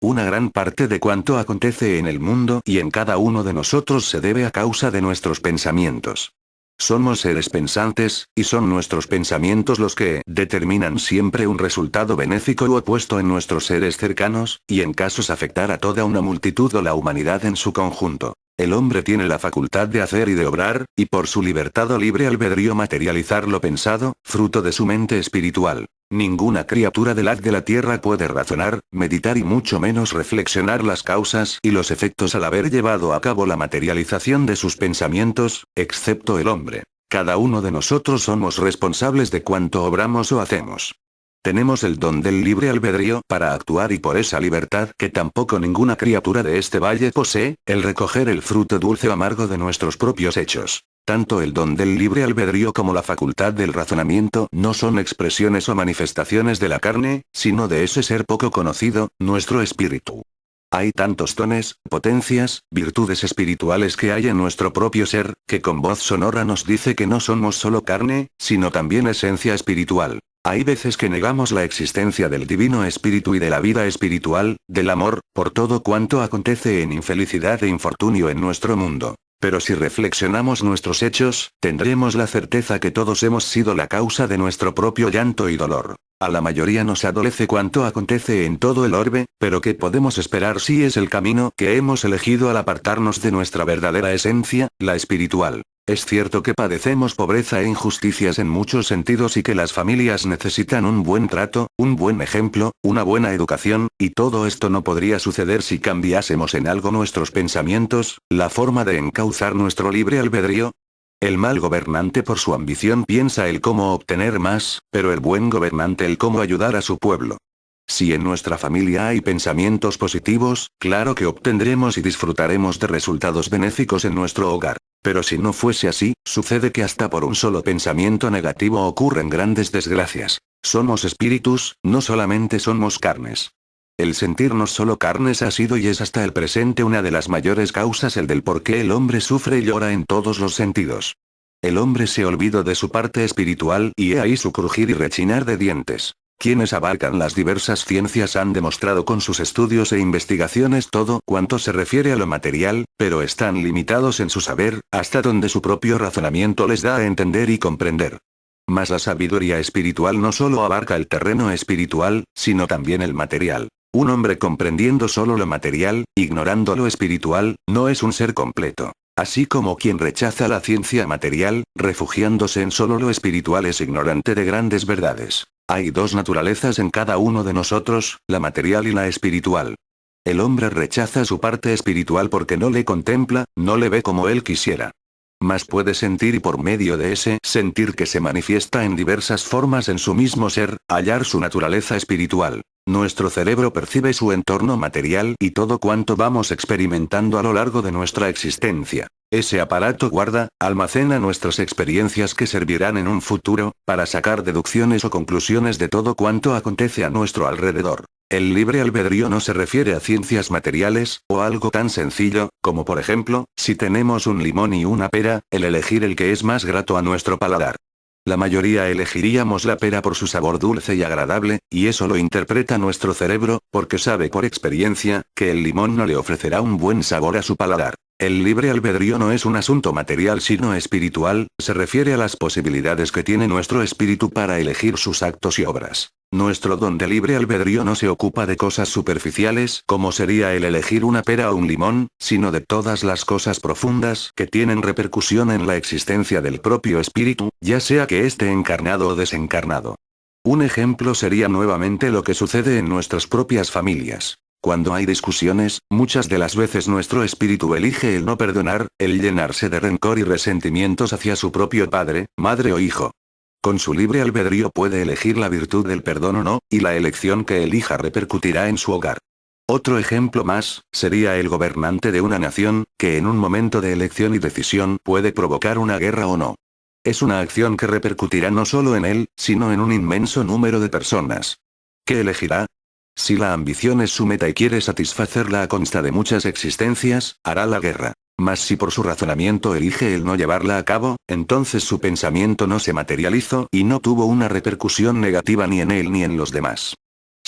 Una gran parte de cuanto acontece en el mundo y en cada uno de nosotros se debe a causa de nuestros pensamientos. Somos seres pensantes, y son nuestros pensamientos los que determinan siempre un resultado benéfico u opuesto en nuestros seres cercanos, y en casos afectar a toda una multitud o la humanidad en su conjunto. El hombre tiene la facultad de hacer y de obrar, y por su libertad o libre albedrío materializar lo pensado, fruto de su mente espiritual. Ninguna criatura del haz de la tierra puede razonar, meditar y mucho menos reflexionar las causas y los efectos al haber llevado a cabo la materialización de sus pensamientos, excepto el hombre. Cada uno de nosotros somos responsables de cuanto obramos o hacemos. Tenemos el don del libre albedrío para actuar y por esa libertad que tampoco ninguna criatura de este valle posee, el recoger el fruto dulce o amargo de nuestros propios hechos. Tanto el don del libre albedrío como la facultad del razonamiento no son expresiones o manifestaciones de la carne, sino de ese ser poco conocido, nuestro espíritu. Hay tantos dones, potencias, virtudes espirituales que hay en nuestro propio ser, que con voz sonora nos dice que no somos solo carne, sino también esencia espiritual. Hay veces que negamos la existencia del divino espíritu y de la vida espiritual, del amor, por todo cuanto acontece en infelicidad e infortunio en nuestro mundo. Pero si reflexionamos nuestros hechos, tendremos la certeza que todos hemos sido la causa de nuestro propio llanto y dolor. A la mayoría nos adolece cuanto acontece en todo el orbe, pero ¿qué podemos esperar si es el camino que hemos elegido al apartarnos de nuestra verdadera esencia, la espiritual? Es cierto que padecemos pobreza e injusticias en muchos sentidos y que las familias necesitan un buen trato, un buen ejemplo, una buena educación, y todo esto no podría suceder si cambiásemos en algo nuestros pensamientos, la forma de encauzar nuestro libre albedrío. El mal gobernante por su ambición piensa el cómo obtener más, pero el buen gobernante el cómo ayudar a su pueblo. Si en nuestra familia hay pensamientos positivos, claro que obtendremos y disfrutaremos de resultados benéficos en nuestro hogar. Pero si no fuese así, sucede que hasta por un solo pensamiento negativo ocurren grandes desgracias. Somos espíritus, no solamente somos carnes. El sentirnos solo carnes ha sido y es hasta el presente una de las mayores causas el del por qué el hombre sufre y llora en todos los sentidos. El hombre se olvidó de su parte espiritual y he ahí su crujir y rechinar de dientes. Quienes abarcan las diversas ciencias han demostrado con sus estudios e investigaciones todo cuanto se refiere a lo material, pero están limitados en su saber, hasta donde su propio razonamiento les da a entender y comprender. Mas la sabiduría espiritual no solo abarca el terreno espiritual, sino también el material. Un hombre comprendiendo solo lo material, ignorando lo espiritual, no es un ser completo. Así como quien rechaza la ciencia material, refugiándose en solo lo espiritual es ignorante de grandes verdades. Hay dos naturalezas en cada uno de nosotros, la material y la espiritual. El hombre rechaza su parte espiritual porque no le contempla, no le ve como él quisiera. Mas puede sentir y por medio de ese sentir que se manifiesta en diversas formas en su mismo ser, hallar su naturaleza espiritual. Nuestro cerebro percibe su entorno material y todo cuanto vamos experimentando a lo largo de nuestra existencia. Ese aparato guarda, almacena nuestras experiencias que servirán en un futuro, para sacar deducciones o conclusiones de todo cuanto acontece a nuestro alrededor. El libre albedrío no se refiere a ciencias materiales, o algo tan sencillo, como por ejemplo, si tenemos un limón y una pera, el elegir el que es más grato a nuestro paladar. La mayoría elegiríamos la pera por su sabor dulce y agradable, y eso lo interpreta nuestro cerebro, porque sabe por experiencia, que el limón no le ofrecerá un buen sabor a su paladar. El libre albedrío no es un asunto material sino espiritual, se refiere a las posibilidades que tiene nuestro espíritu para elegir sus actos y obras. Nuestro don de libre albedrío no se ocupa de cosas superficiales, como sería el elegir una pera o un limón, sino de todas las cosas profundas que tienen repercusión en la existencia del propio espíritu, ya sea que esté encarnado o desencarnado. Un ejemplo sería nuevamente lo que sucede en nuestras propias familias. Cuando hay discusiones, muchas de las veces nuestro espíritu elige el no perdonar, el llenarse de rencor y resentimientos hacia su propio padre, madre o hijo. Con su libre albedrío puede elegir la virtud del perdón o no, y la elección que elija repercutirá en su hogar. Otro ejemplo más, sería el gobernante de una nación, que en un momento de elección y decisión puede provocar una guerra o no. Es una acción que repercutirá no solo en él, sino en un inmenso número de personas. ¿Qué elegirá? Si la ambición es su meta y quiere satisfacerla a consta de muchas existencias, hará la guerra. Mas si por su razonamiento elige el no llevarla a cabo, entonces su pensamiento no se materializó y no tuvo una repercusión negativa ni en él ni en los demás.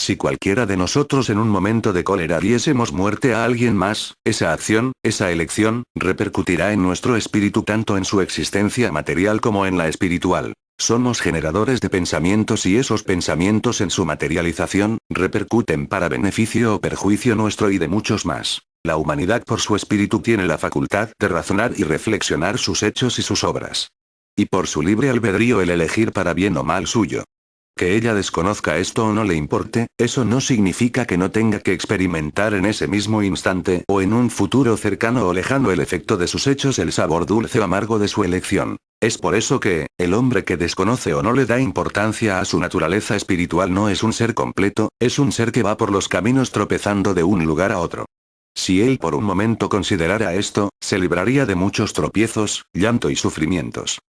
Si cualquiera de nosotros en un momento de cólera diésemos muerte a alguien más, esa acción, esa elección, repercutirá en nuestro espíritu tanto en su existencia material como en la espiritual. Somos generadores de pensamientos y esos pensamientos en su materialización, repercuten para beneficio o perjuicio nuestro y de muchos más. La humanidad por su espíritu tiene la facultad de razonar y reflexionar sus hechos y sus obras. Y por su libre albedrío el elegir para bien o mal suyo. Que ella desconozca esto o no le importe, eso no significa que no tenga que experimentar en ese mismo instante o en un futuro cercano o lejano el efecto de sus hechos, el sabor dulce o amargo de su elección. Es por eso que, el hombre que desconoce o no le da importancia a su naturaleza espiritual no es un ser completo, es un ser que va por los caminos tropezando de un lugar a otro. Si él por un momento considerara esto, se libraría de muchos tropiezos, llanto y sufrimientos.